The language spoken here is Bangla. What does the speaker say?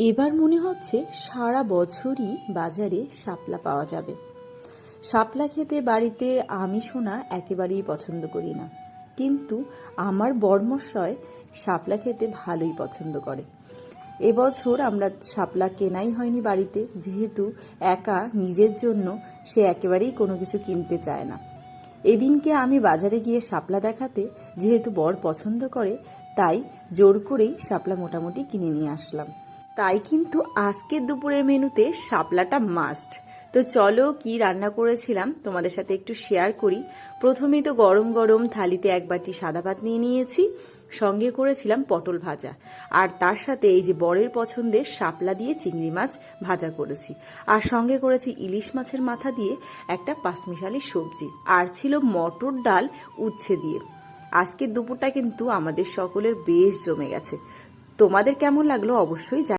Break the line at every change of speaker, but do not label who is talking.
এবার মনে হচ্ছে সারা বছরই বাজারে শাপলা পাওয়া যাবে। শাপলা খেতে বাড়িতে আমি সোনা একেবারেই পছন্দ করি না, কিন্তু আমার বড়মশাই শাপলা খেতে ভালোই পছন্দ করে। এবছর আমরা শাপলা কেনাই হয়নি বাড়িতে, যেহেতু একা নিজের জন্য সে একেবারেই কোনো কিছু কিনতে চায় না। এদিনকে আমি বাজারে গিয়ে শাপলা দেখাতে, যেহেতু বর পছন্দ করে, তাই জোর করেই শাপলা মোটামুটি কিনে নিয়ে আসলাম। তাই কিন্তু আজকের দুপুরের মেনুতে শাপলাটা মাস্ট। তো চলো কি রান্না করেছিলাম তোমাদের সাথে একটু শেয়ার করি। প্রথমেই তো গরম গরম থালিতে এক বাটি সাদা ভাত নিয়ে নিয়েছি, সঙ্গে করেছিলাম পটল ভাজা, আর তার সাথে এই যে বরের পছন্দের শাপলা দিয়ে চিংড়ি মাছ ভাজা করেছি, আর সঙ্গে করেছি ইলিশ মাছের মাথা দিয়ে একটা পাঁচমিশালি সবজি, আর ছিল মটর ডাল উচ্ছে দিয়ে। আজকের দুপুরটা কিন্তু আমাদের সকলের বেশ জমে গেছে। তোমাদের কেমন লাগলো অবশ্যই